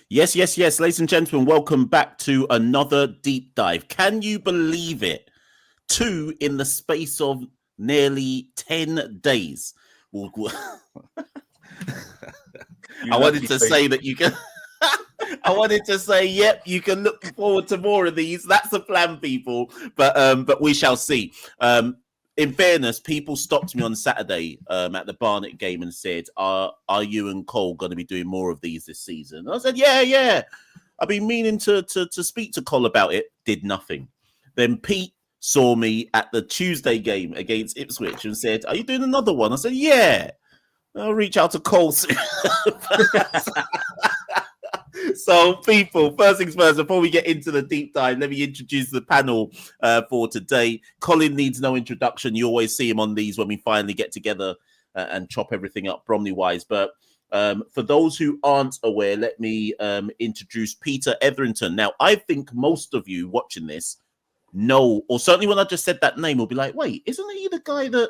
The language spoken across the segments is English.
Yes, yes, yes. Ladies and gentlemen, welcome back to another deep dive. Can you believe it? 2 in the space of nearly 10 days. I wanted to say that you can... I wanted to say, yep, you can look forward to more of these. That's the plan, people. But we shall see. In fairness, people stopped me on Saturday at the Barnet game and said, are you and Cole going to be doing more of these this season? And I said, yeah. I've been meaning to speak to Cole about it. Did nothing. Then Pete saw me at the Tuesday game against Ipswich and said, are you doing another one? I said, yeah. I'll reach out to Cole soon. So, people, first things first, before we get into the deep dive, let me introduce the panel for today. Colin needs no introduction. You always see him on these when we finally get together and chop everything up Bromley-wise. But for those who aren't aware, let me introduce Peter Etherington. Now, I think most of you watching this know, or certainly when I just said that name, will be like, wait, isn't he the guy that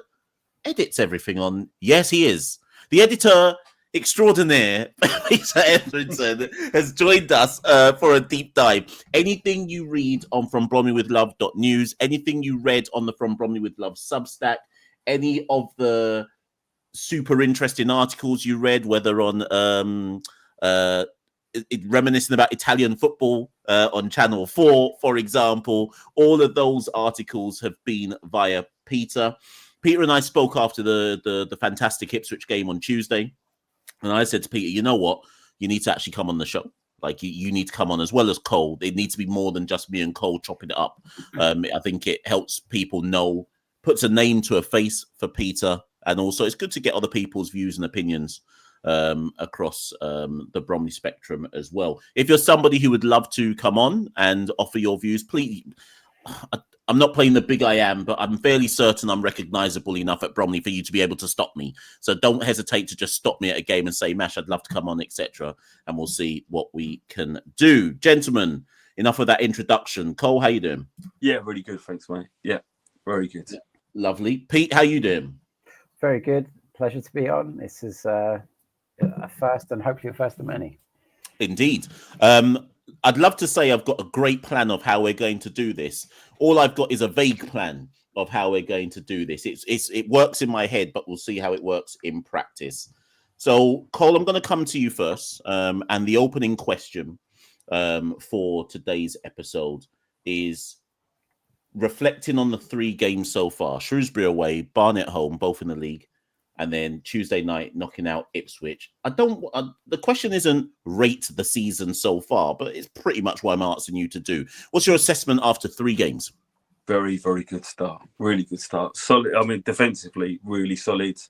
edits everything on? Yes, he is. The editor extraordinaire, Peter Etherington, has joined us for a deep dive. Anything you read on from bromleywithlove.news, anything you read on the From Bromley with Love Substack, any of the super interesting articles you read, whether on reminiscing about Italian football on Channel 4, for example, all of those articles have been via Peter. Peter and I spoke after the fantastic Ipswich game on Tuesday. And I said to Peter, you know what? You need to actually come on the show. Like, you need to come on as well as Cole. It needs to be more than just me and Cole chopping it up. I think it helps people know, puts a name to a face for Peter. And also, it's good to get other people's views and opinions across the Bromley spectrum as well. If you're somebody who would love to come on and offer your views, please... I'm not playing the big I am, but I'm fairly certain I'm recognizable enough at Bromley for you to be able to stop me. So don't hesitate to just stop me at a game and say, Mash, I'd love to come on, etc. And we'll see what we can do. Gentlemen, enough of that introduction. Cole, how you doing? Yeah, really good. Thanks, mate. Yeah, very good. Lovely. Pete, how you doing? Very good. Pleasure to be on. This is a first and hopefully a first of many. Indeed. I'd love to say I've got a great plan of how we're going to do this. All I've got is a vague plan of how we're going to do this. It works in my head, but we'll see how it works in practice. So, Cole, I'm going to come to you first. And the opening question for today's episode is reflecting on the 3 games so far. Shrewsbury away, Barnet home, both in the league. And then Tuesday night, knocking out Ipswich. The question isn't rate the season so far, but it's pretty much what I'm asking you to do. What's your assessment after 3 games? Very, very good start. Really good start. Solid. I mean, defensively, really solid.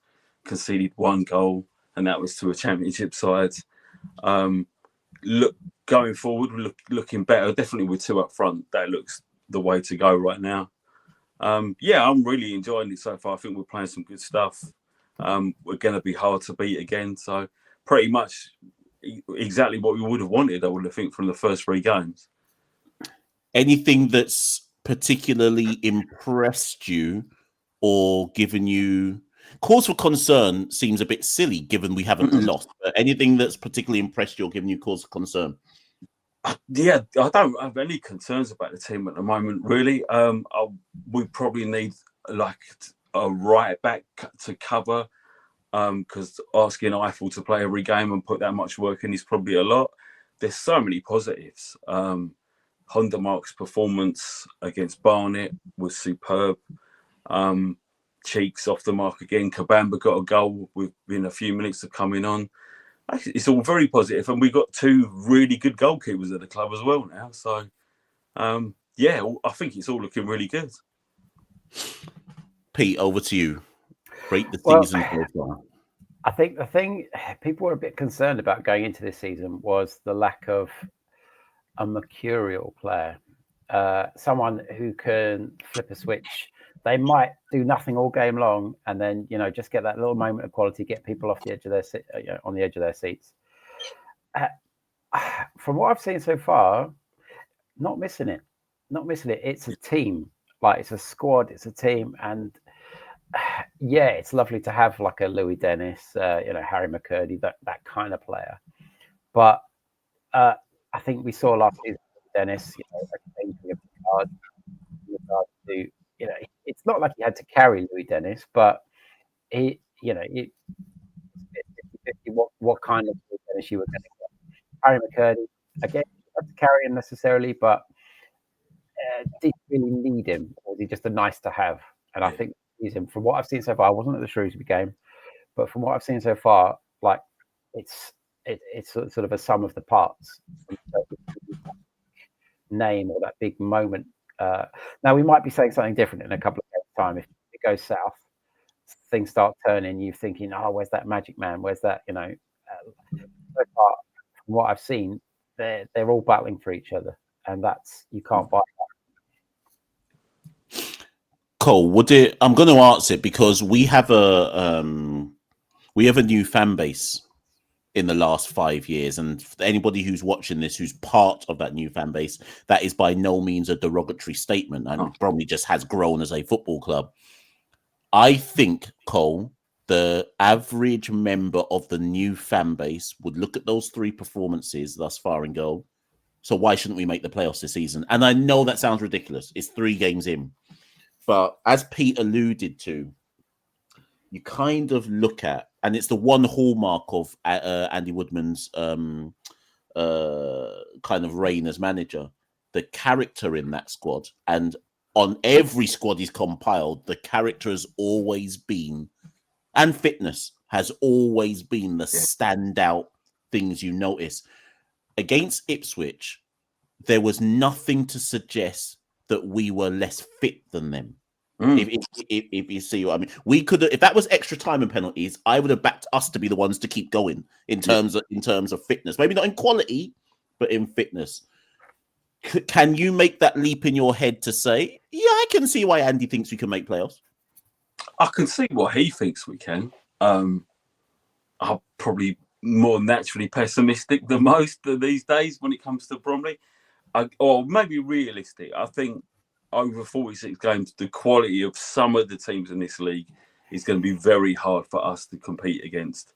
Conceded 1 goal, and that was to a championship side. Going forward, looking better. Definitely with 2 up front. That looks the way to go right now. Yeah, I'm really enjoying it so far. I think we're playing some good stuff. We're going to be hard to beat again. So pretty much exactly what we would have wanted, I would have think, from the first 3 games. Anything that's particularly impressed you or given you cause for concern? Seems a bit silly given we haven't lost. But anything that's particularly impressed you or given you cause for concern? Yeah, I don't have any concerns about the team at the moment, really. We probably need like a right back to cover, because asking Eiffel to play every game and put that much work in is probably a lot. There's so many positives. Hondermark's performance against Barnet was superb. Cheeks off the mark again. Kabamba got a goal within a few minutes of coming on. Actually, it's all very positive, and we've got 2 really good goalkeepers at the club as well now. So, yeah, I think it's all looking really good. Pete, over to you. Rate the season so far. I think the thing people were a bit concerned about going into this season was the lack of a mercurial player, someone who can flip a switch. They might do nothing all game long, and then just get that little moment of quality, get people off the edge of their on the edge of their seats. From what I've seen so far, not missing it. It's a team, like it's a squad, it's a team, and yeah, it's lovely to have like a Louis Dennis, Harry McCurdy, that kind of player. But I think we saw last season, Dennis, in regard to, it's not like he had to carry Louis Dennis, but he, it's 50-50 what kind of Louis Dennis you were going to get. Harry McCurdy, again, you don't have to carry him necessarily, but did you really need him, or was he just a nice to have? And I think he's him. From what I've seen so far, I wasn't at the Shrewsbury game, but from what I've seen so far, like it's sort of a sum of the parts. Name or that big moment. Now we might be saying something different in a couple of days' time. If it goes south, things start turning. You're thinking, "Oh, where's that magic man? Where's that?" So far, from what I've seen, they're all battling for each other, and that's you can't buy that. Cole, I'm going to answer it because we have a new fan base in the last 5 years, and for anybody who's watching this who's part of that new fan base, that is by no means a derogatory statement, and Bromley just has grown as a football club. I think, Cole, the average member of the new fan base would look at those 3 performances thus far and go, so why shouldn't we make the playoffs this season? And I know that sounds ridiculous. It's 3 games in. But as Pete alluded to, you kind of look at, and it's the one hallmark of Andy Woodman's kind of reign as manager, the character in that squad. And on every squad he's compiled, the character has always been, and fitness has always been the standout things you notice. Against Ipswich, there was nothing to suggest that we were less fit than them. If you see what I mean, we could, if that was extra time and penalties, I would have backed us to be the ones to keep going in terms of fitness. Maybe not in quality, but in fitness. Can you make that leap in your head to say, yeah, I can see why Andy thinks we can make playoffs? I can see what he thinks we can. I'm probably more naturally pessimistic than most these days when it comes to Bromley. Or maybe realistic. I think over 46 games, the quality of some of the teams in this league is going to be very hard for us to compete against.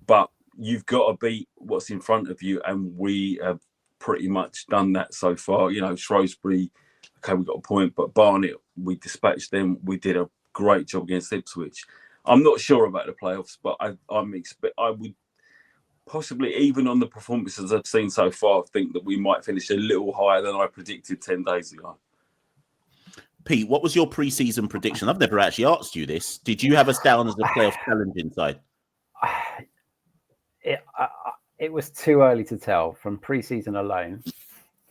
But you've got to beat what's in front of you, and we have pretty much done that so far. Shrewsbury, okay, we got a point, but Barnet, we dispatched them. We did a great job against Ipswich. I'm not sure about the playoffs, but I would possibly, even on the performances I've seen so far, think that we might finish a little higher than I predicted 10 days ago. Pete, what was your pre-season prediction? I've never actually asked you this. Did you have us down as the playoff challenging side? It was too early to tell. From pre-season alone,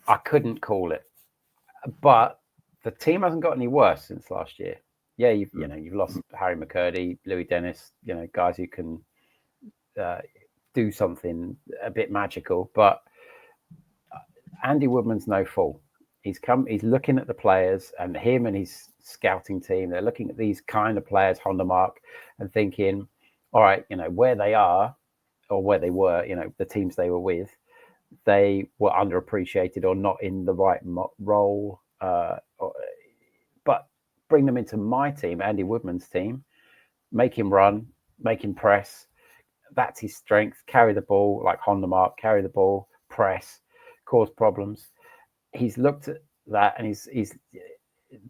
I couldn't call it. But the team hasn't got any worse since last year. Yeah, you've lost Harry McCurdy, Louis Dennis, guys who can do something a bit magical. But Andy Woodman's no fool. He's looking at the players, and him and his scouting team, they're looking at these kind of players, Honda Mark, and thinking, all right, where they are or where they were, the teams they were with, they were underappreciated or not in the right role. But bring them into my team, Andy Woodman's team, make him run, make him press. That's his strength. Carry the ball like Honda Mark, carry the ball, press, cause problems. He's looked at that, and he's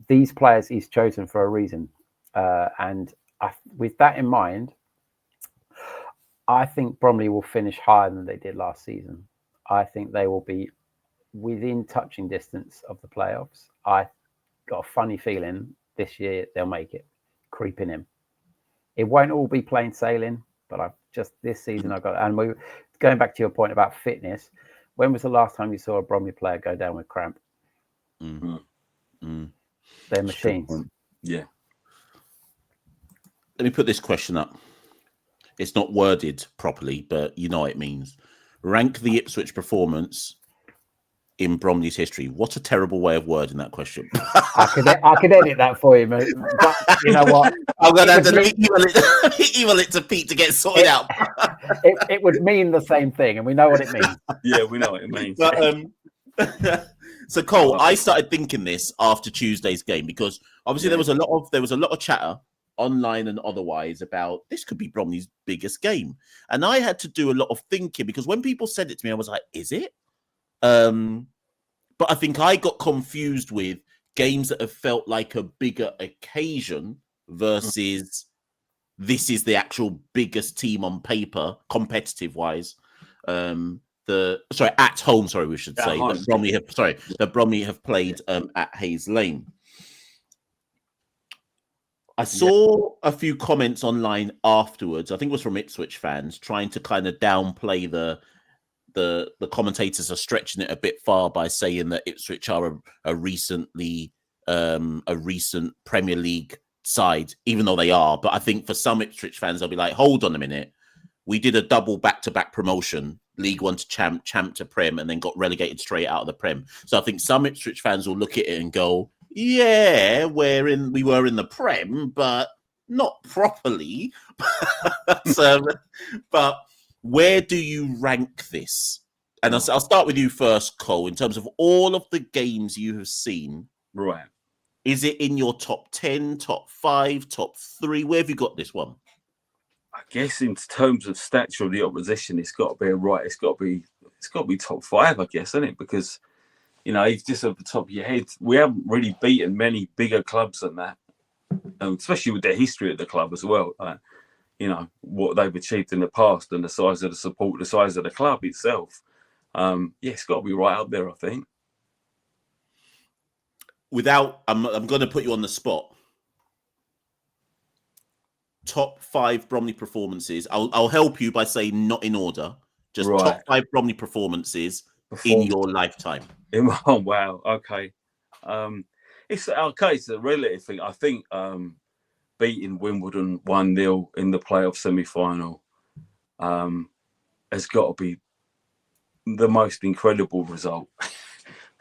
these players he's chosen for a reason. With that in mind, I think Bromley will finish higher than they did last season. I think they will be within touching distance of the playoffs. I got a funny feeling this year they'll make it, creeping in. It won't all be plain sailing, but this season I've got. And going back to your point about fitness, when was the last time you saw a Bromley player go down with cramp? Mm-hmm. Mm. They're machines. Yeah. Let me put this question up. It's not worded properly, but you know what it means. Rank the Ipswich performance in Bromley's history. What a terrible way of wording that question. I could edit that for you, mate. But you know what? I'm going to have to email it to Pete to get sorted out. It would mean the same thing, and we know what it means. Yeah, we know what it means. But, so Cole, I started thinking this after Tuesday's game because obviously there was a lot of chatter online and otherwise about this could be Bromley's biggest game, and I had to do a lot of thinking because when people said it to me, I was like, "Is it?" But I think I got confused with games that have felt like a bigger occasion versus this is the actual biggest team on paper, competitive wise. At home, we should say that Bromley have played at Hayes Lane. I saw a few comments online afterwards. I think it was from Ipswich fans trying to kind of downplay the commentators are stretching it a bit far by saying that Ipswich are a recent Premier League side, even though they are. But I think for some Ipswich fans, they'll be like, hold on a minute. We did a double back-to-back promotion, League One to champ to Prem, and then got relegated straight out of the Prem. So I think some Ipswich fans will look at it and go, yeah, we were in the Prem, but not properly. But where do you rank this? And I'll start with you first, Cole, in terms of all of the games you have seen. Right. Is it in your top 10, top 5, top 3? Where have you got this one? I guess in terms of stature of the opposition, it's got to be it's got to be top 5, I guess, isn't it? Because, it's just off the top of your head. We haven't really beaten many bigger clubs than that, especially with their history of the club as well. What they've achieved in the past and the size of the support, the size of the club itself. It's got to be right up there, I think. I'm going to put you on the spot. Top 5 Bromley performances. I'll help you by saying not in order. Just top 5 Bromley performances in your lifetime. Oh wow. Okay. It's a relative thing. I think beating Wimbledon 1-0 in the playoff semi-final has got to be the most incredible result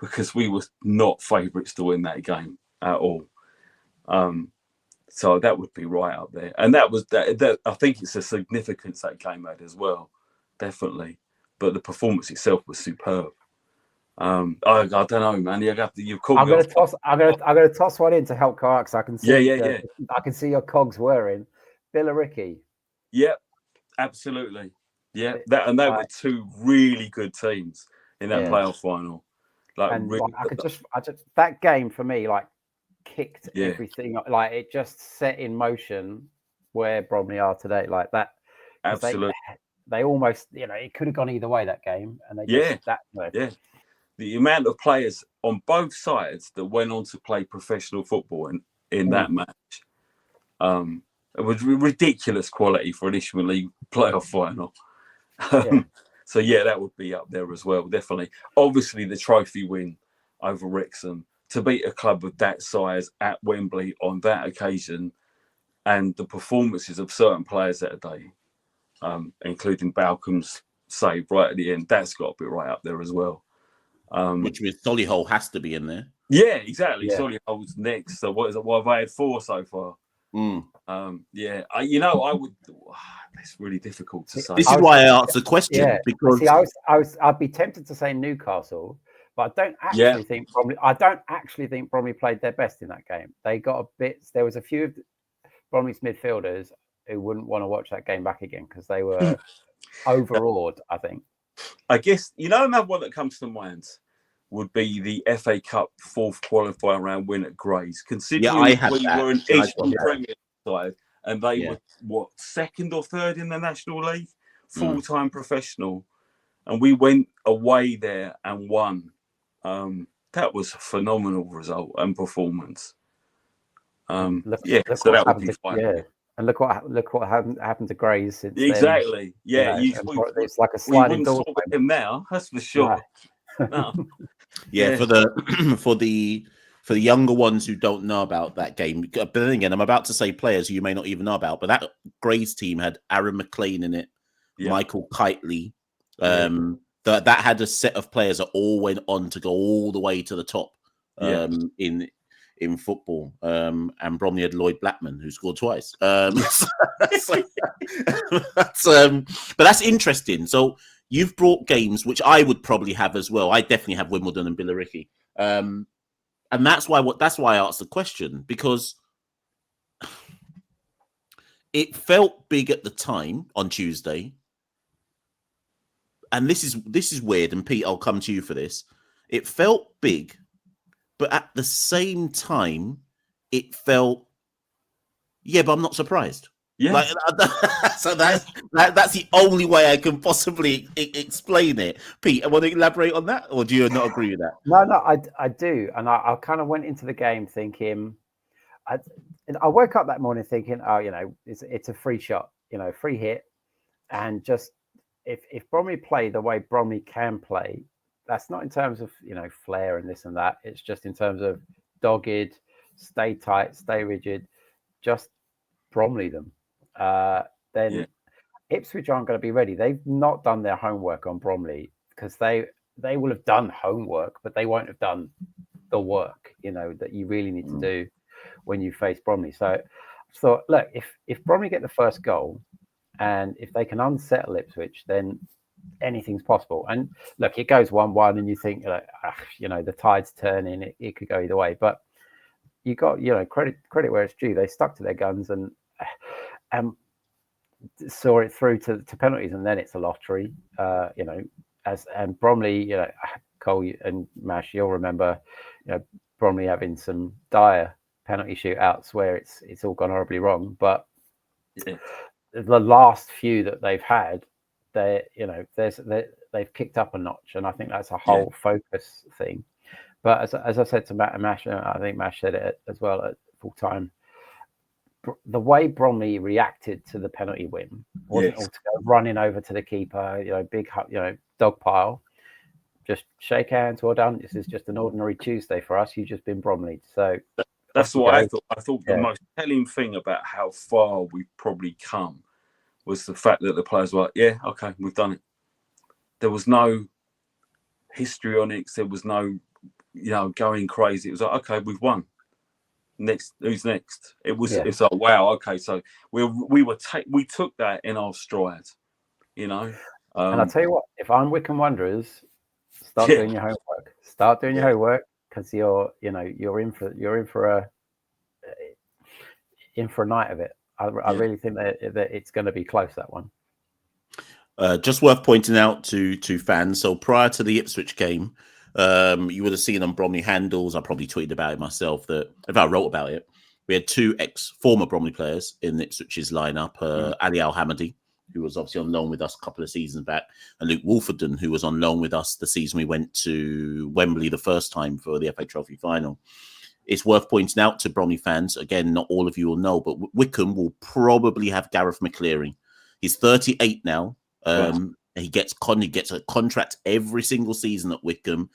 because we were not favourites to win that game at all. So that would be right up there. And that was that. I think it's a significance that game had as well, definitely. But the performance itself was superb. I don't know, man. You've called me. I'm gonna toss one in to help Carl because I can see. I can see your cogs whirring. Billericay. Yep, absolutely. Yeah, that were 2 really good teams in that playoff final. That game for me, kicked everything. It just set in motion where Bromley are today. Like that. Absolutely. They almost, it could have gone either way that game, and they The amount of players on both sides that went on to play professional football in that match, it was ridiculous quality for an Ishmael League playoff final. So that would be up there as well, definitely. Obviously, the trophy win over Wrexham to beat a club of that size at Wembley on that occasion, and the performances of certain players that day, including Balcom's save right at the end, that's got to be right up there as well. Which with Solihull has to be in there. Yeah, exactly. Yeah. Solihull's next. So what is it? What have I had 4 so far? I would. It's really difficult to say. This is why I asked the question because I'd be tempted to say Newcastle, but I don't actually think Bromley played their best in that game. They got a bit. There was a few of Bromley's midfielders who wouldn't want to watch that game back again because they were overawed. I think. I guess another one that comes to mind would be the FA Cup 4th qualifier round win at Grays. Considering we were an Eastern Premier side and they were 2nd or 3rd in the National League, full-time professional, and we went away there and won. That was a phenomenal result and performance. So that would be fine. Yeah. And look what happened to Grays since exactly. Then. It's like a sliding door. Him now, that's for sure. No. For the younger ones who don't know about that game, but then again, I'm about to say players who you may not even know about. But that Grays team had Aaron McLean in it, Michael Kitely. That had a set of players that all went on to go all the way to the top in football, and Bromley had Lloyd Blackman, who scored twice. But that's interesting. So you've brought games which I would probably have as well. I definitely have Wimbledon and Billericay, and that's why I asked the question, because it felt big at the time on Tuesday, and this is weird, and Pete, I'll come to you for this. It felt big, but at the same time, it felt, yeah, but I'm not surprised. Yeah. Like, so that's the only way I can possibly explain it. Pete, I want to elaborate on that, or do you not agree with that? No, I do, and I kind of went into the game thinking, I woke up that morning thinking, oh, it's a free shot, free hit, and just if Bromley play the way Bromley can play, that's not in terms of flair and this and that. It's just in terms of dogged, stay tight, stay rigid, just Bromley them. Then Ipswich aren't going to be ready. They've not done their homework on Bromley, because they will have done homework, but they won't have done the work that you really need to do when you face Bromley. So I thought, look, if Bromley get the first goal, and if they can unsettle Ipswich, then anything's possible. And look, it goes 1-1, and you think, the tide's turning. It could go either way. But you got credit where it's due. They stuck to their guns and saw it through to penalties, and then it's a lottery. And Bromley, Cole and Mash, you'll remember, Bromley having some dire penalty shootouts where it's all gone horribly wrong. But the last few that they've had, they've kicked up a notch, and I think that's a whole focus thing. But as I said to Matt and Mash, I think Mash said it as well at full time, the way Bromley reacted to the penalty win wasn't all to go running over to the keeper, big, dog pile. Just shake hands, well done. This is just an ordinary Tuesday for us. You've just been Bromley. So that's what I thought. I thought the most telling thing about how far we've probably come was the fact that the players were like, yeah, okay, we've done it. There was no histrionics. There was no, going crazy. It was like, okay, we've won. Next, who's next? It's like, wow, okay, so we took that in our stride, And I'll tell you what, if I'm Wycombe Wanderers, start doing your homework. Start doing your homework, because you're in for a night of it. I really think that it's going to be close, that one. Just worth pointing out to fans. So prior to the Ipswich game, you would have seen on Bromley handles, I probably tweeted about it myself, that if I wrote about it, we had two former Bromley players in Ipswich's lineup, Ali Al-Hamadi, who was obviously on loan with us a couple of seasons back, and Luke Wolfenden, who was on loan with us the season we went to Wembley the first time for the FA Trophy final. It's worth pointing out to Bromley fans, again, not all of you will know, but Wycombe will probably have Gareth McCleary. He's 38 now. He gets a contract every single season at Wycombe,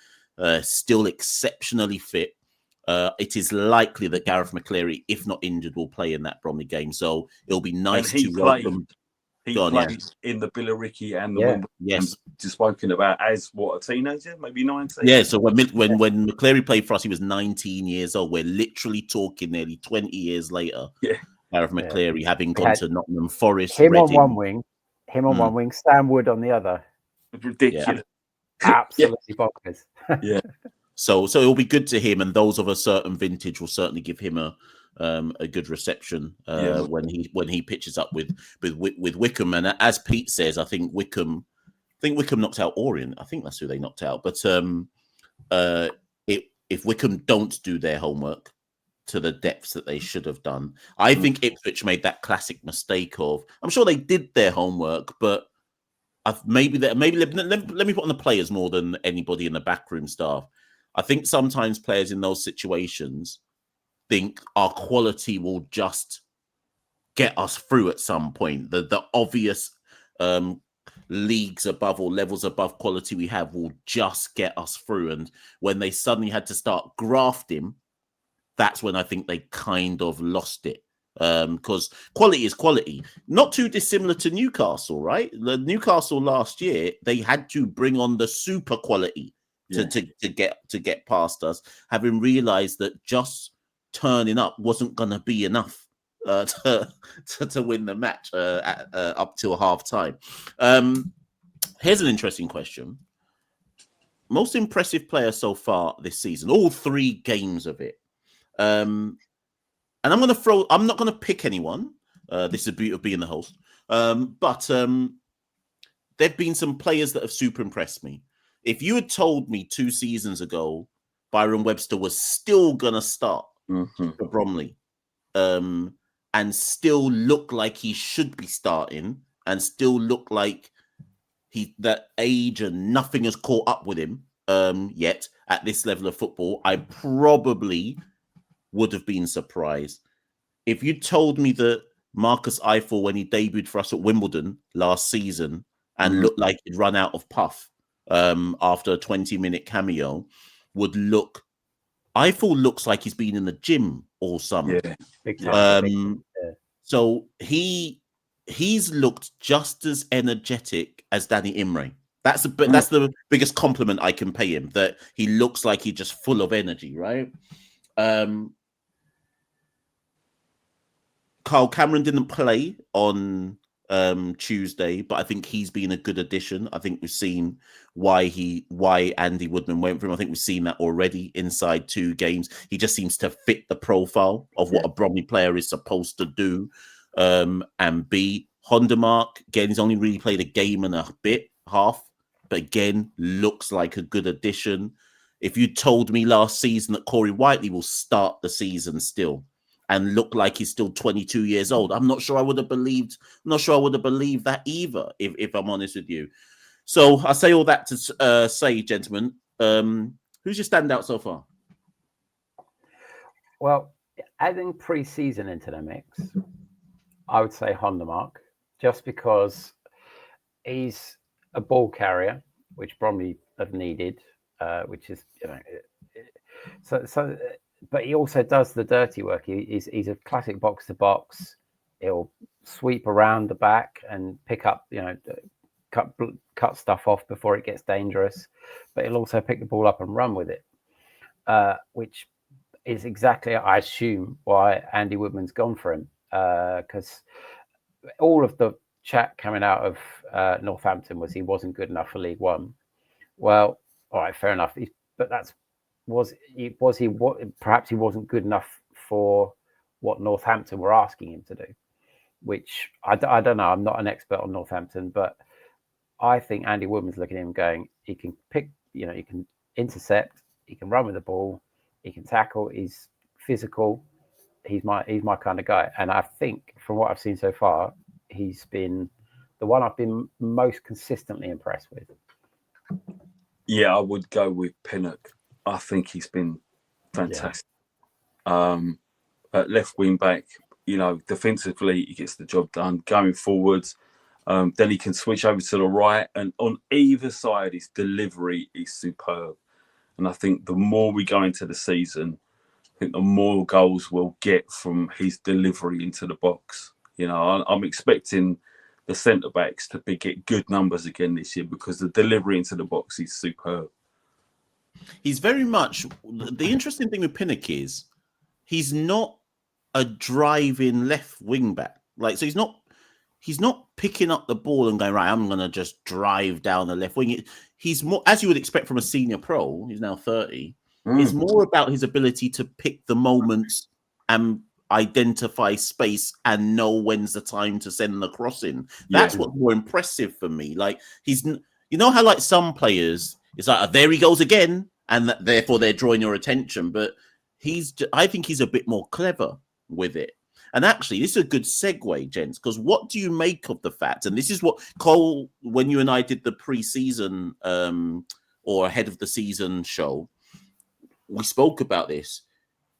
still exceptionally fit. It is likely that Gareth McCleary, if not injured, will play in that Bromley game. So it'll be nice to welcome. He played in the Billericay and the Wimbledon. Yes, just spoken about as a teenager, maybe 19. Yeah, so when McCleary played for us, he was 19 years old. We're literally talking nearly 20 years later. Yeah, Gareth McCleary having gone to Nottingham Forest. Him on one wing, Stan Wood on the other. Ridiculous. Absolutely bonkers. Yeah. So it'll be good to him, and those of a certain vintage will certainly give him a good reception when he pitches up with Wycombe. And as Pete says, I think Wycombe knocked out Orient. I think that's who they knocked out. But if Wycombe don't do their homework to the depths that they should have done, I think Ipswich made that classic mistake of, I'm sure they did their homework, but let me put on the players more than anybody in the backroom staff. I think sometimes players in those situations think our quality will just get us through at some point. The obvious leagues above or levels above quality we have will just get us through. And when they suddenly had to start grafting, that's when I think they kind of lost it. Because quality is quality. Not too dissimilar to Newcastle, right? The Newcastle last year, they had to bring on the super quality to get past us, having realized that just turning up wasn't going to be enough to win the match up till half time. Here's an interesting question. Most impressive player so far this season, all 3 games of it. And I'm not going to pick anyone. This is the beauty of being the host. But there've been some players that have super impressed me. If you had told me 2 seasons ago Byron Webster was still gonna start for Bromley, and still look like he should be starting, and still look like that age and nothing has caught up with him yet at this level of football, I probably would have been surprised. If you told me that Marcus Eiffel, when he debuted for us at Wimbledon last season and looked like he'd run out of puff after a 20-minute cameo, would look... Eiffel looks like he's been in the gym all summer. Yeah, big time. So he's looked just as energetic as Danny Imre. That's the biggest compliment I can pay him, that he looks like he's just full of energy, right? Carl Cameron didn't play on Tuesday, but I think he's been a good addition. I think we've seen why Andy Woodman went for him. I think we've seen that already inside 2 games. He just seems to fit the profile of what a Bromley player is supposed to do and be. Hondermark, again, he's only really played a game and a half, but again, looks like a good addition. If you told me last season that Corey Whiteley will start the season still and look like he's still 22 years old, I'm not sure I would have believed. I'm not sure I would have believed that either, if I'm honest with you. So I say all that to say, gentlemen, who's your standout so far? Well, adding pre-season into the mix, I would say Hondermark, just because he's a ball carrier, which Bromley have needed, which is, so. But he also does the dirty work. He's a classic box to box. He'll sweep around the back and pick up, cut stuff off before it gets dangerous. But he'll also pick the ball up and run with it, which is exactly, I assume, why Andy Woodman's gone for him. Because all of the chat coming out of Northampton was he wasn't good enough for League One. Well, all right, fair enough. But perhaps he wasn't good enough for what Northampton were asking him to do, which I don't know. I'm not an expert on Northampton, but I think Andy Woodman's looking at him going, he can pick, he can intercept, he can run with the ball, he can tackle, he's physical. He's my kind of guy. And I think from what I've seen so far, he's been the one I've been most consistently impressed with. Yeah, I would go with Pinnock. I think he's been fantastic. At left wing back, defensively, he gets the job done. Going forwards, then he can switch over to the right. And on either side, his delivery is superb. And I think the more we go into the season, I think the more goals we'll get from his delivery into the box. I'm expecting the centre-backs to get good numbers again this year because the delivery into the box is superb. He's very much... The interesting thing with Pinnock is he's not a driving left wing-back. So he's not picking up the ball and going, right, I'm going to just drive down the left wing. He's more, as you would expect from a senior pro, he's now 30, it's more about his ability to pick the moments and identify space and know when's the time to send the cross in. That's what's more impressive for me. He's, how some players, it's like, there he goes again, and therefore they're drawing your attention. But I think he's a bit more clever with it. And actually, this is a good segue, gents, because what do you make of the fact, and this is what Cole, when you and I did the pre-season or ahead of the season show, we spoke about this.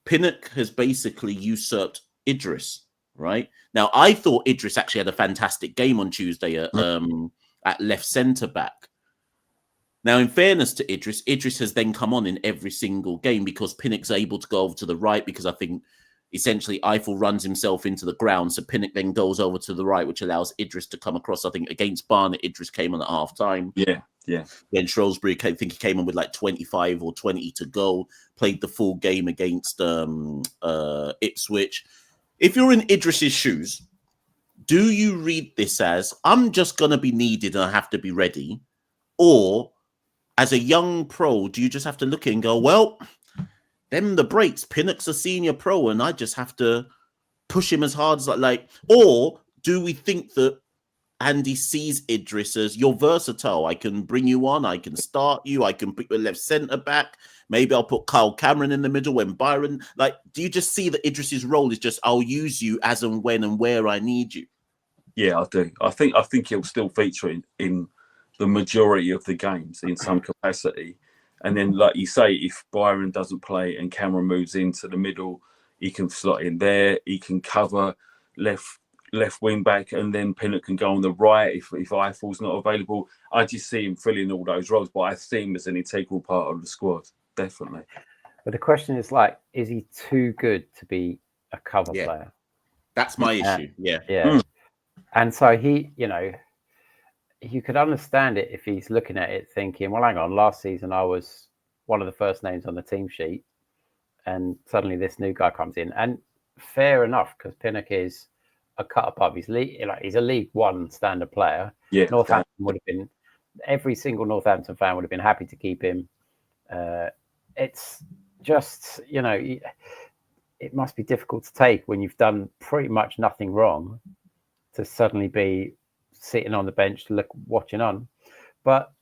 Pinnock has basically usurped Idris, right? Now, I thought Idris actually had a fantastic game on Tuesday at left centre-back. Now, in fairness to Idris has then come on in every single game because Pinnock's able to go over to the right because I think essentially Eiffel runs himself into the ground. So Pinnock then goes over to the right, which allows Idris to come across. I think against Barnet, Idris came on at half time. Yeah. Then Shrewsbury, I think he came on with 25 or 20 to go, played the full game against Ipswich. If you're in Idris's shoes, do you read this as, I'm just going to be needed and I have to be ready? Or as a young pro, do you just have to look at it and go, well, them the breaks, Pinnock's a senior pro and I just have to push him as hard as or do we think that Andy sees Idris as you're versatile. I can bring you on. I can start you. I can put your left centre back. Maybe I'll put Kyle Cameron in the middle when Byron. Like, do you just see that Idris's role is just I'll use you as and when and where I need you? Yeah, I do. I think he'll still feature in the majority of the games in some capacity. And then, like you say, if Byron doesn't play and Cameron moves into the middle, he can slot in there. He can cover left wing back, and then Pinnock can go on the right if Eiffel's not available. I just see him filling all those roles, but I see him as an integral part of the squad, definitely. But the question is, like, is he too good to be a cover player? That's my issue. Yeah. And so he, you could understand it if he's looking at it thinking, well, hang on, last season I was one of the first names on the team sheet, and suddenly this new guy comes in. And fair enough, because Pinnock is a cut above. He's a League One standard player. Yeah, Northampton would have been, every single Northampton fan would have been happy to keep him. It's just, it must be difficult to take when you've done pretty much nothing wrong to suddenly be sitting on the bench watching on. But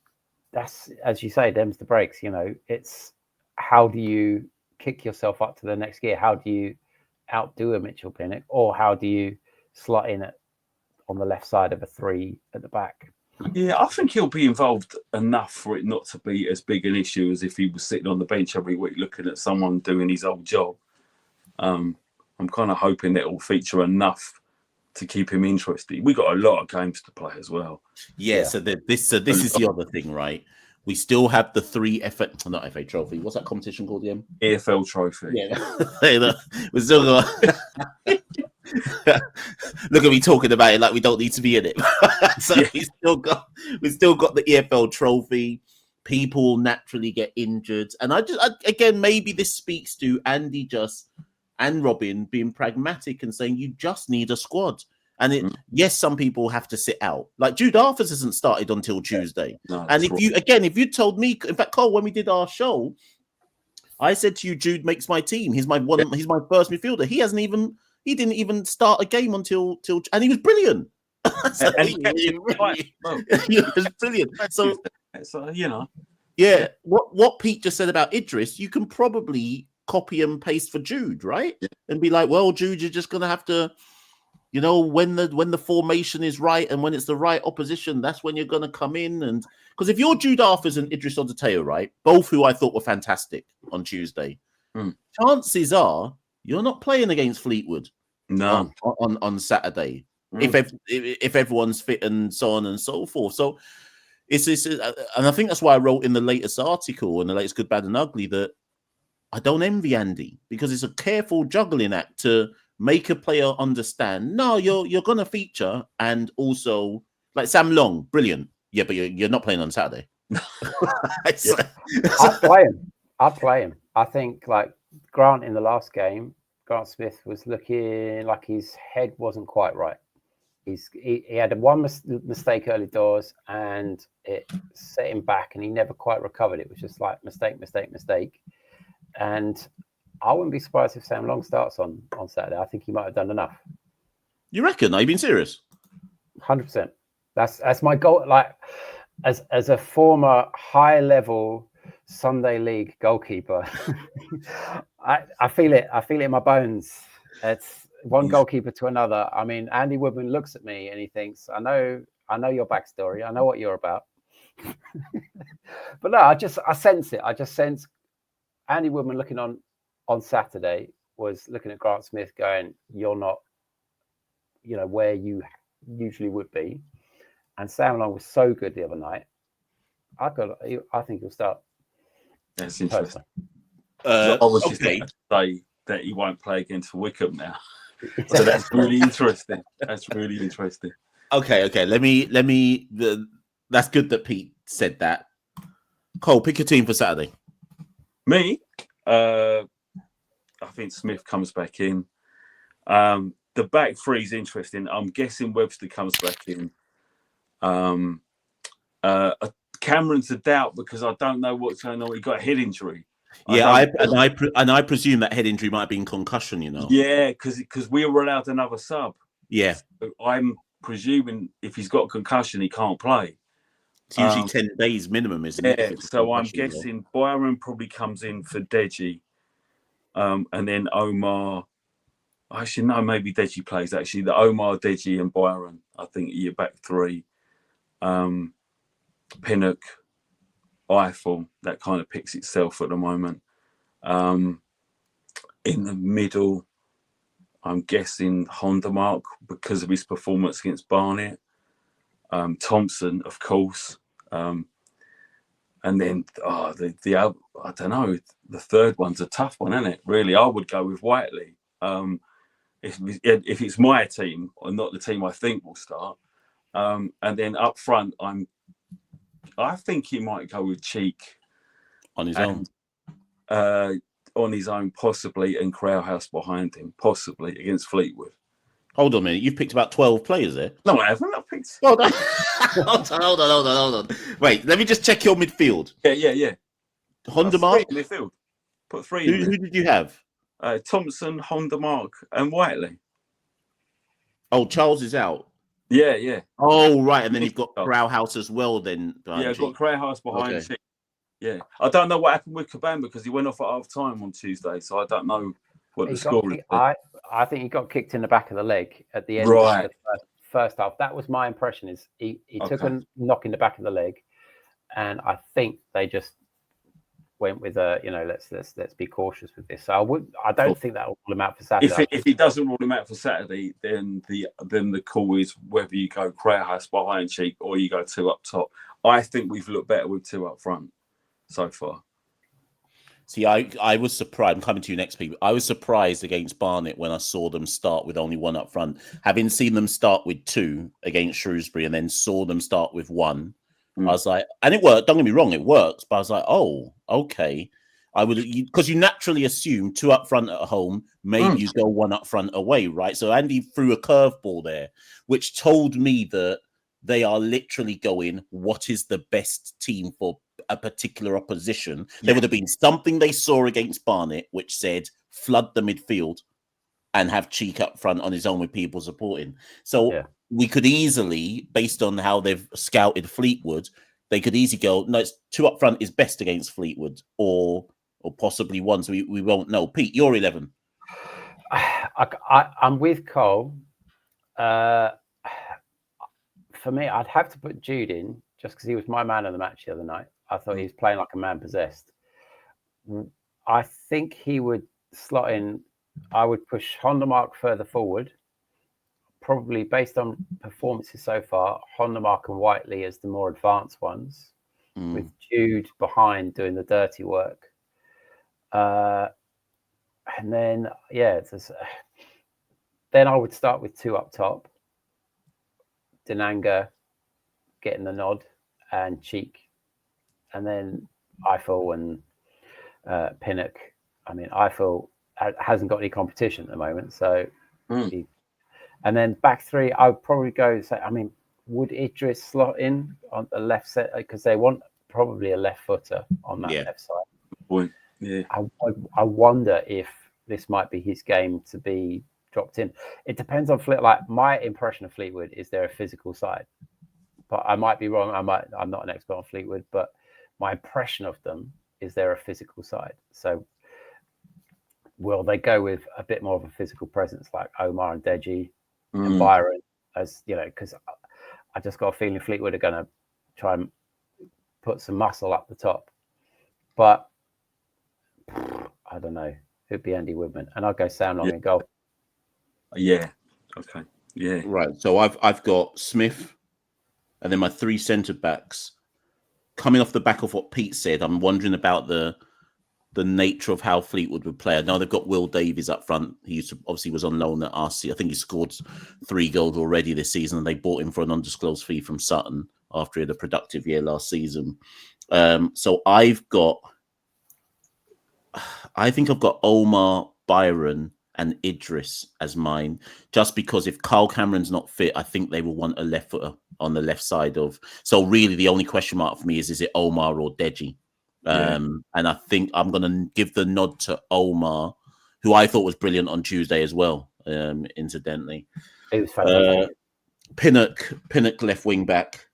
that's, as you say, them's the breaks. It's how do you kick yourself up to the next gear? How do you outdo a Mitchell Pinnock, or how do you slot in on the left side of a three at the back? Yeah, I think he'll be involved enough for it not to be as big an issue as if he was sitting on the bench every week looking at someone doing his old job. I'm kind of hoping that it'll feature enough to keep him interested. We got a lot of games to play as well. Yeah. So this is the other thing, right? We still have the three not FA Trophy. What's that competition called again? EFL Trophy. Yeah, we still got. Look at me talking about it like we don't need to be in it. So we still got the EFL Trophy. People naturally get injured, and again, maybe this speaks to Andy and Robin being pragmatic and saying you just need a squad. And yes, some people have to sit out. Like Jude Arthurs hasn't started until Tuesday. No, and if you told me, in fact, Cole, when we did our show, I said to you, Jude makes my team. He's my He's my first midfielder. He didn't even start a game until and he was brilliant. He was brilliant. So yeah. What Pete just said about Idris, you can probably copy and paste for Jude, right? And be like, well, Jude, you're just gonna have to. When the formation is right and when it's the right opposition, that's when you're going to come in. And because if you're Jude Arthurs and Idris Odeteo, right, both who I thought were fantastic on Tuesday, chances are you're not playing against Fleetwood on Saturday if everyone's fit and so on and so forth. So it's and I think that's why I wrote in the latest article, in the latest Good, Bad and Ugly, that I don't envy Andy, because it's a careful juggling act to make a player understand, no, you're going to feature, and also, like Sam Long, brilliant. Yeah, but you're not playing on Saturday. I'd play him. I think, like Grant in the last game, Grant Smith was looking like his head wasn't quite right. He had one mistake early doors, and it set him back, and he never quite recovered. It was just like mistake. And I wouldn't be surprised if Sam Long starts on Saturday. I think he might have done enough. You reckon? Are you being serious? 100%. That's my goal. Like, as a former high-level Sunday League goalkeeper, I feel it. I feel it in my bones. It's one goalkeeper to another. I mean, Andy Woodman looks at me and he thinks, I know your backstory. I know what you're about. But no, I sense it. I just sense Andy Woodman looking on Saturday was looking at Grant Smith going, you're not, where you usually would be. And Sam Long was so good the other night. I think he'll start. That's interesting. I was just going to say that he won't play against Wickham now. So that's really interesting. Okay. Let me. That's good that Pete said that. Cole, pick your team for Saturday. Me? I think Smith comes back in. The back three is interesting. I'm guessing Webster comes back in. Cameron's a doubt because I don't know what's going on. He got a head injury. Yeah, I presume that head injury might be in concussion. Yeah, because we were allowed another sub. Yeah, So I'm presuming if he's got a concussion, he can't play. It's usually 10 days minimum, isn't it? Yeah, so I'm guessing Byron probably comes in for Deji, and then Omar. Actually, no, maybe Deji plays. Actually, the Omar, Deji, and Byron. I think you're back three. Pinnock, Eiffel. That kind of picks itself at the moment. In the middle, I'm guessing Honda Mark because of his performance against Barnet. Thompson, of course. And then the I don't know. The third one's a tough one, isn't it? Really, I would go with Whiteley. If it's my team or not the team I think will start. And then up front, I think he might go with Cheek on his own. On his own, possibly, and Crowhouse behind him, possibly against Fleetwood. Hold on a minute. You've picked about 12 players there. No, I haven't. I've picked. Hold on. Wait, let me just check your midfield. Yeah. Honda Mark? Midfield. Put three in. Who did you have? Thompson, Honda Mark, and Whiteley. Oh, Charles is out. Yeah. Oh, right. And then you've got Crowhouse as well then. Yeah, I've got Crowhouse behind Cheek. Yeah. I don't know what happened with Caban because he went off at half time on Tuesday, so I don't know what the score is. I think he got kicked in the back of the leg at the end of the first half. That was my impression. Is he took a knock in the back of the leg, and I think they just went with let's be cautious with this. So I don't think that will rule him out for Saturday. If he doesn't rule him out for Saturday, then the call is whether you go Crowhouse behind Cheek or you go two up top. I think we've looked better with two up front so far. See, I was surprised. I'm coming to you next, people. I was surprised against Barnet when I saw them start with only one up front. Having seen them start with two against Shrewsbury and then saw them start with one, I was like, and it worked. Don't get me wrong, it works. But I was like, oh, okay. I would, because you naturally assume two up front at home, maybe you go one up front away, right? So Andy threw a curveball there, which told me that they are literally going, what is the best team for a particular opposition? There would have been something they saw against Barnet, which said, flood the midfield and have Cheek up front on his own with people supporting. So we could easily, based on how they've scouted Fleetwood, they could easily go, no, it's two up front is best against Fleetwood, or possibly one. So we won't know. Pete, you're 11. I'm with Cole. For me, I'd have to put Jude in just because he was my man of the match the other night. I thought he was playing like a man possessed. I think he would slot in. I would push Honda Mark further forward, probably based on performances so far. Honda Mark and Whiteley as the more advanced ones, with Jude behind doing the dirty work. And then, then I would start with two up top. Denanga getting the nod and Cheek. And then Eiffel and Pinnock. I mean, Eiffel hasn't got any competition at the moment. So, and then back three, I would probably go say, I mean, would Idris slot in on the left side? Because they want probably a left footer on that left side. I wonder if this might be his game to be dropped in. It depends on Fleetwood. Like, my impression of Fleetwood is they're a physical side. But I might be wrong. I'm not an expert on Fleetwood, but my impression of them is they're a physical side. So will they go with a bit more of a physical presence like Omar and Deji and Byron, as you know, because I just got a feeling Fleetwood are going to try and put some muscle up the top. But I don't know. It'd be Andy Woodman, and I'll go Sam Long in goal. Yeah. Okay. Yeah. Right. So I've got Smith, and then my three centre backs. Coming off the back of what Pete said, I'm wondering about the nature of how Fleetwood would play. I know they've got Will Davies up front. He obviously was on loan at RC. I think he scored 3 goals already this season, and they bought him for an undisclosed fee from Sutton after he had a productive year last season. So I think I've got Omar, Byron, and Idris as mine, just because if Carl Cameron's not fit, I think they will want a left footer on the left side of. So really, the only question mark for me is it Omar or Deji? And I think I'm going to give the nod to Omar, who I thought was brilliant on Tuesday as well, incidentally. It was fantastic. Pinnock left wing back.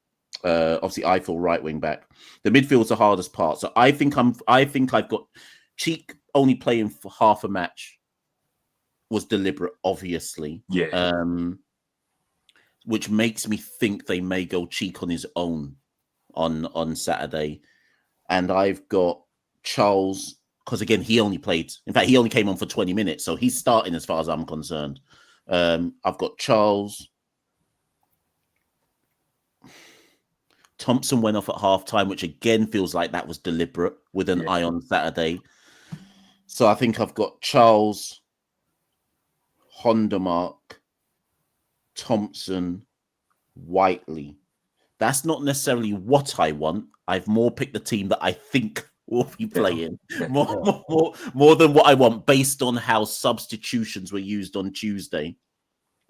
Obviously, I feel right wing back. The midfield's the hardest part. So I think I've got Cheek only playing for half a match was deliberate, obviously. Yeah. Which makes me think they may go Cheek on his own on Saturday. And I've got Charles, because again, he only came on for 20 minutes. So he's starting as far as I'm concerned. I've got Charles. Thompson went off at halftime, which again feels like that was deliberate with an eye on Saturday. So I think I've got Charles, Hondermark, Thompson, Whiteley. That's not necessarily what I want. I've more picked the team that I think will be playing more than what I want based on how substitutions were used on Tuesday.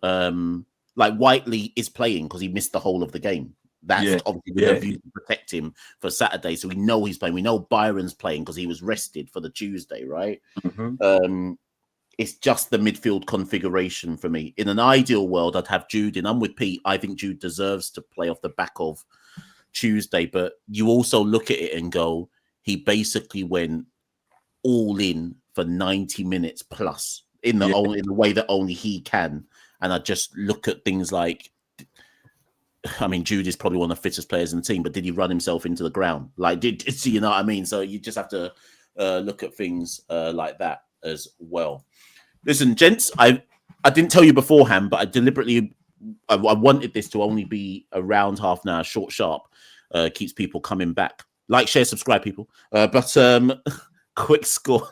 Like Whiteley is playing because he missed the whole of the game. That's obviously with a view to protect him for Saturday. So we know he's playing. We know Byron's playing because he was rested for the Tuesday, right? Mm-hmm. It's just the midfield configuration for me. In an ideal world, I'd have Jude in. I'm with Pete. I think Jude deserves to play off the back of Tuesday. But you also look at it and go, he basically went all in for 90 minutes plus in the way that only he can. And I just look at things like, I mean, Jude is probably one of the fittest players in the team, but did he run himself into the ground? Like, you know what I mean? So you just have to look at things like that as well. Listen, gents, I didn't tell you beforehand, but I deliberately I wanted this to only be around half an hour, short, sharp. Keeps people coming back. Like, share, subscribe, people. But quick score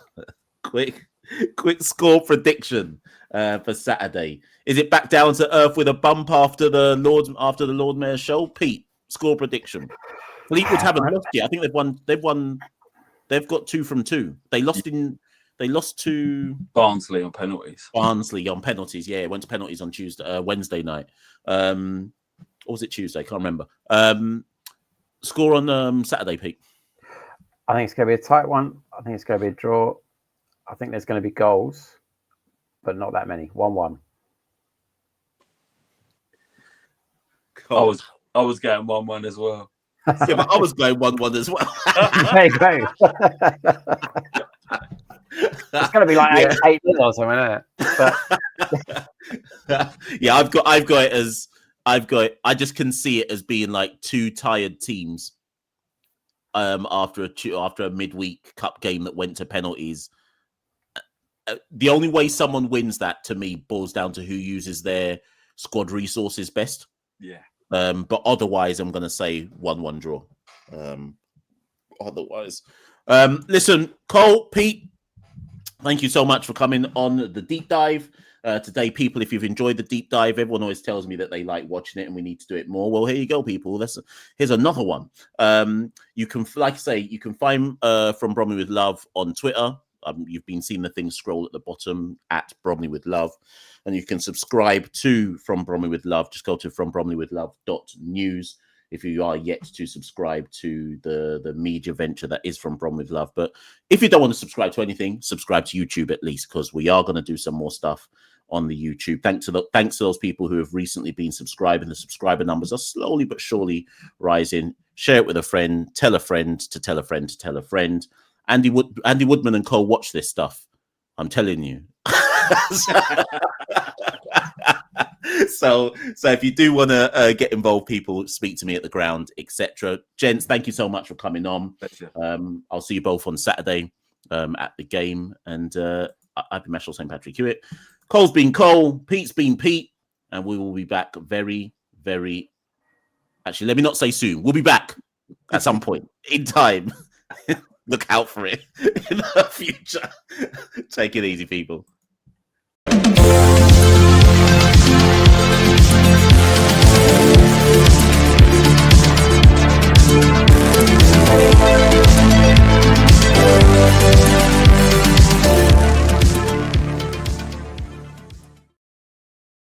prediction for Saturday. Is it back down to earth with a bump after the Lord Mayor's show? Pete, score prediction. Fleetwood haven't lost yet. I think they've won. They've got 2 from 2. They lost to Barnsley on penalties. Yeah, it went to penalties on Wednesday night. Or was it Tuesday? Can't remember. Score on Saturday, Pete. I think it's going to be a tight one. I think it's going to be a draw. I think there's going to be goals, but not that many. 1-1. I was going 1-1 as well. Yeah, but I was going 1-1 as well. There you go. It's going to be like 8 or something, isn't it? But... yeah, I've got it as I just can see it as being like 2 tired teams after a midweek cup game that went to penalties. The only way someone wins that, to me, boils down to who uses their squad resources best. Yeah. But otherwise, I'm going to say 1-1 draw. Otherwise, listen, Cole, Pete, thank you so much for coming on the deep dive today, people. If you've enjoyed the deep dive, everyone always tells me that they like watching it and we need to do it more. Well, here you go, people. Here's another one. You can, like I say, you can find From Bromley with Love on Twitter. You've been seeing the thing scroll at the bottom at Bromley with Love, and you can subscribe to From Bromley with Love. Just go to frombromleywithlove.news if you are yet to subscribe to the media venture that is From Bromley with Love. But if you don't want to subscribe to anything, subscribe to YouTube at least, because we are going to do some more stuff on the YouTube. Thanks to those people who have recently been subscribing. The subscriber numbers are slowly but surely rising. Share it with a friend. Tell a friend to tell a friend to tell a friend. Andy Woodman and Co. watch this stuff. I'm telling you. So if you do want to get involved, people, speak to me at the ground, etc. Gents, thank you so much for coming on. I'll see you both on Saturday at the game. And I've been Machel St. Patrick Hewitt. Cole's been Cole. Pete's been Pete. And we will be back very, very... Actually, let me not say soon. We'll be back at some point in time. Look out for it in the future. Take it easy, people.